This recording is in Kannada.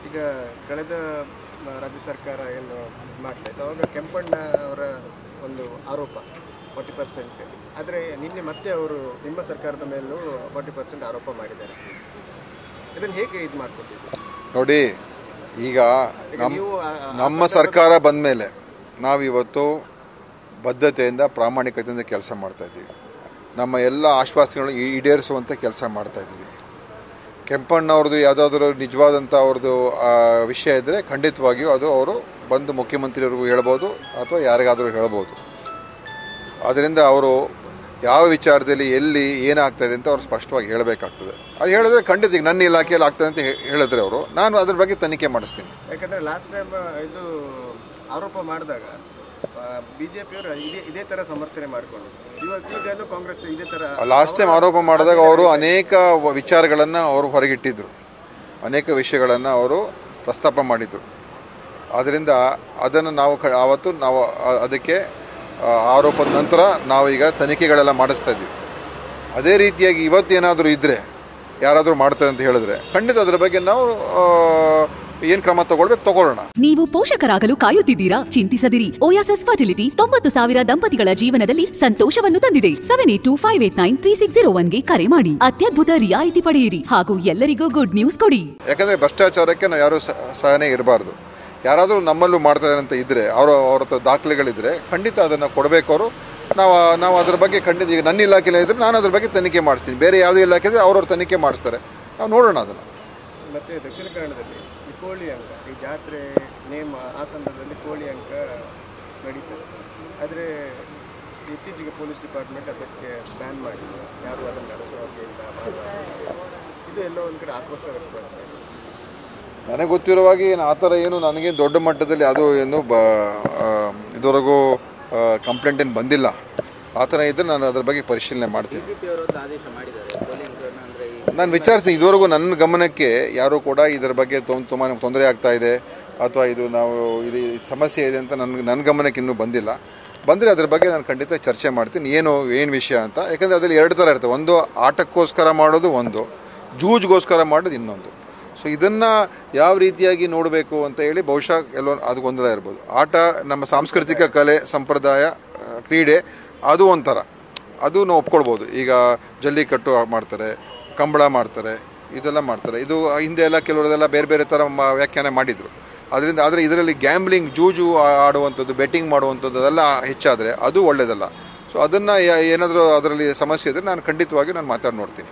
ಈಗ ಕಳೆದ ರಾಜ್ಯ ಸರ್ಕಾರ ಏನು ಮಾಡ್ತಾ ಇತ್ತು ಅವಾಗ ಕೆಂಪಣ್ಣ ಅವರ ಒಂದು ಆರೋಪ 40%. ಆದರೆ ನಿನ್ನೆ ಮತ್ತೆ ಅವರು ನಿಮ್ಮ ಸರ್ಕಾರದ ಮೇಲೂ 40% ಆರೋಪ ಮಾಡಿದ್ದಾರೆ. ಇದನ್ನು ಹೇಗೆ ಇದು ಮಾಡ್ಕೊತಿದ್ದೀವಿ ನೋಡಿ. ಈಗ ನಮ್ಮ ಸರ್ಕಾರ ಬಂದ ಮೇಲೆ ನಾವಿವತ್ತು ಬದ್ಧತೆಯಿಂದ ಪ್ರಾಮಾಣಿಕತೆಯಿಂದ ಕೆಲಸ ಮಾಡ್ತಾಯಿದ್ದೀವಿ. ನಮ್ಮ ಎಲ್ಲ ಆಶ್ವಾಸನೆಗಳು ಈಡೇರಿಸುವಂಥ ಕೆಲಸ ಮಾಡ್ತಾಯಿದ್ದೀವಿ. ಕೆಂಪಣ್ಣವ್ರದ್ದು ಯಾವುದಾದ್ರೂ ನಿಜವಾದಂಥ ಅವ್ರದ್ದು ವಿಷಯ ಇದ್ದರೆ ಖಂಡಿತವಾಗಿಯೂ ಅದು ಅವರು ಬಂದು ಮುಖ್ಯಮಂತ್ರಿಯವ್ರಿಗೂ ಹೇಳ್ಬೋದು ಅಥವಾ ಯಾರಿಗಾದರೂ ಹೇಳ್ಬೋದು. ಅದರಿಂದ ಅವರು ಯಾವ ವಿಚಾರದಲ್ಲಿ ಎಲ್ಲಿ ಏನಾಗ್ತಾಯಿದೆ ಅಂತ ಅವ್ರು ಸ್ಪಷ್ಟವಾಗಿ ಹೇಳಬೇಕಾಗ್ತದೆ. ಅದು ಹೇಳಿದ್ರೆ ಖಂಡಿತ ಈಗ ನನ್ನ ಇಲಾಖೆಯಲ್ಲಿ ಆಗ್ತದೆ ಅಂತ ಹೇಳಿದ್ರೆ ಅವರು, ನಾನು ಅದ್ರ ಬಗ್ಗೆ ತನಿಖೆ ಮಾಡಿಸ್ತೀನಿ. ಯಾಕಂದರೆ ಲಾಸ್ಟ್ ಟೈಮ್ ಇದು ಆರೋಪ ಮಾಡಿದಾಗ ಬಿಜೆಪಿಯವರು ಇದೇ ಥರ ಸಮರ್ಥನೆ ಮಾಡಿಕೊಂಡು ಈಗಲೂ ಕಾಂಗ್ರೆಸ್ ಇದೇ ಥರ ಲಾಸ್ಟ್ ಟೈಮ್ ಆರೋಪ ಮಾಡಿದಾಗ ಅವರು ಅನೇಕ ವಿಚಾರಗಳನ್ನು ಅವರು ಹೊರಗಿಟ್ಟಿದ್ದರು, ಅನೇಕ ವಿಷಯಗಳನ್ನು ಅವರು ಪ್ರಸ್ತಾಪ ಮಾಡಿದರು. ಆದ್ದರಿಂದ ಅದನ್ನು ನಾವು ಆವತ್ತು ನಾವು ಅದಕ್ಕೆ ಆರೋಪದ ನಂತರ ನಾವೀಗ ತನಿಖೆಗಳೆಲ್ಲ ಮಾಡಿಸ್ತಾ ಇದ್ದೀವಿ. ಅದೇ ರೀತಿಯಾಗಿ ಇವತ್ತೇನಾದರೂ ಇದ್ದರೆ ಯಾರಾದರೂ ಮಾಡ್ತಾರೆ ಅಂತ ಹೇಳಿದ್ರೆ ಖಂಡಿತ ಅದರ ಬಗ್ಗೆ ನಾವು ಏನು ಕ್ರಮ ತಗೊಳ್ಳೋಣ. ನೀವು ಪೋಷಕರಾಗಲು ಕಾಯುತ್ತಿದ್ದೀರಾ? ಚಿಂತಿಸದಿರಿ. ಓಯಾಸಿಸ್ ಫರ್ಟಿಲಿಟಿ 90,000 ದಂಪತಿಗಳ ಜೀವನದಲ್ಲಿ ಸಂತೋಷವನ್ನು ತಂದಿದೆ. 7825893601ಗೆ ಕರೆ ಮಾಡಿ ಅತ್ಯದ್ಭುತ ರಿಯಾಯಿತಿ ಪಡೆಯಿರಿ ಹಾಗೂ ಎಲ್ಲರಿಗೂ ಗುಡ್ ನ್ಯೂಸ್ ಕೊಡಿ. ಯಾಕಂದರೆ ಭ್ರಷ್ಟಾಚಾರಕ್ಕೆ ನಾವು ಯಾರೂ ಸಹನೆ ಇರಬಾರ್ದು. ಯಾರಾದರೂ ನಮ್ಮಲ್ಲೂ ಮಾಡ್ತಾ ಇದ್ದಾರೆ ಅಂತ ಇದ್ದರೆ ಅವ್ರ ಹತ್ರ ದಾಖಲೆಗಳಿದ್ದರೆ ಖಂಡಿತ ಅದನ್ನು ಕೊಡಬೇಕು ಅವರು. ನಾವು ಅದ್ರ ಬಗ್ಗೆ ಖಂಡಿತ ಈಗ ನನ್ನ ಇಲಾಖೆಯಲ್ಲಿ ಇದ್ದರೆ ನಾನು ಅದ್ರ ಬಗ್ಗೆ ತನಿಖೆ ಮಾಡಿಸ್ತೀನಿ. ಬೇರೆ ಯಾವುದೇ ಇಲಾಖೆ ಇದ್ದರೆ ಅವ್ರವ್ರು ತನಿಖೆ ಮಾಡಿಸ್ತಾರೆ, ನಾವು ನೋಡೋಣ ಅದನ್ನು. ಮತ್ತು ದಕ್ಷಿಣ ಕನ್ನಡದಲ್ಲಿ ಈ ಕೋಳಿ ಅಂಕ, ಈ ಜಾತ್ರೆ ನೇಮ ಆ ಸಂದರ್ಭದಲ್ಲಿ ಕೋಳಿ ಅಂಕ ನಡೀತದೆ. ಆದರೆ ಇತ್ತೀಚೆಗೆ ಪೊಲೀಸ್ ಡಿಪಾರ್ಟ್ಮೆಂಟ್ ಅದಕ್ಕೆ ಬ್ಯಾನ್ ಮಾಡಿದ್ರು, ಯಾರು ಅದನ್ನು ನಡೆಸುವ ಹಾಗೆ ಇಲ್ಲ, ಇದು ಎಲ್ಲೋ ಒಂದು ಕಡೆ ಆಕ್ರೋಶ ವ್ಯಕ್ತಪಡ್ತಾರೆ. ನನಗೆ ಗೊತ್ತಿರುವಾಗಿ ಆ ಥರ ಏನು ನನಗೆ ದೊಡ್ಡ ಮಟ್ಟದಲ್ಲಿ ಅದು ಏನು ಇದುವರೆಗೂ ಕಂಪ್ಲೇಂಟ್ ಏನು ಬಂದಿಲ್ಲ. ಆ ಥರ ಇದ್ದರೆ ನಾನು ಅದ್ರ ಬಗ್ಗೆ ಪರಿಶೀಲನೆ ಮಾಡ್ತೀನಿ. ನಾನು ವಿಚಾರಿಸ್ತೀನಿ. ಇದುವರೆಗೂ ನನ್ನ ಗಮನಕ್ಕೆ ಯಾರೂ ಕೂಡ ಇದರ ಬಗ್ಗೆ ತುಂಬಾ ತೊಂದರೆ ಆಗ್ತಾಯಿದೆ ಅಥವಾ ಇದು ಸಮಸ್ಯೆ ಇದೆ ಅಂತ ನನ್ನ ಗಮನಕ್ಕೆ ಇನ್ನೂ ಬಂದಿಲ್ಲ. ಬಂದರೆ ಅದ್ರ ಬಗ್ಗೆ ನಾನು ಖಂಡಿತ ಚರ್ಚೆ ಮಾಡ್ತೀನಿ, ಏನು ವಿಷಯ ಅಂತ. ಯಾಕಂದರೆ ಅದರಲ್ಲಿ ಎರಡು ಥರ ಇರ್ತವೆ. ಒಂದು ಆಟಕ್ಕೋಸ್ಕರ ಮಾಡೋದು, ಒಂದು ಜೂಜ್ಗೋಸ್ಕರ ಮಾಡೋದು ಇನ್ನೊಂದು. ಸೊ ಇದನ್ನು ಯಾವ ರೀತಿಯಾಗಿ ನೋಡಬೇಕು ಅಂತ ಹೇಳಿ ಬಹುಶಃ ಎಲ್ಲೋ ಅದು ಗೊಂದಲ ಇರ್ಬೋದು. ಆಟ ನಮ್ಮ ಸಾಂಸ್ಕೃತಿಕ ಕಲೆ, ಸಂಪ್ರದಾಯ, ಕ್ರೀಡೆ, ಅದು ಒಂಥರ ಅದು ನಾವು ಒಪ್ಕೊಳ್ಬೋದು. ಈಗ ಜಲ್ಲಿಕಟ್ಟು ಮಾಡ್ತಾರೆ, ಕಂಬಳ ಮಾಡ್ತಾರೆ, ಇದೆಲ್ಲ ಮಾಡ್ತಾರೆ. ಇದು ಹಿಂದೆ ಎಲ್ಲ ಕೆಲವರೆಲ್ಲ ಬೇರೆ ಬೇರೆ ಥರ ವ್ಯಾಖ್ಯಾನ ಮಾಡಿದರು. ಆದರೆ ಇದರಲ್ಲಿ ಗ್ಯಾಂಬ್ಲಿಂಗ್, ಜೂಜು ಆಡುವಂಥದ್ದು, ಬೆಟ್ಟಿಂಗ್ ಮಾಡುವಂಥದ್ದು ಅದೆಲ್ಲ ಹೆಚ್ಚಾದರೆ ಅದು ಒಳ್ಳೆಯದಲ್ಲ. ಸೊ ಅದನ್ನು ಏನಾದರೂ ಅದರಲ್ಲಿ ಸಮಸ್ಯೆ ಇದ್ದರೆ ನಾನು ಖಂಡಿತವಾಗಿ ಮಾತಾಡಿ ನೋಡ್ತೀನಿ.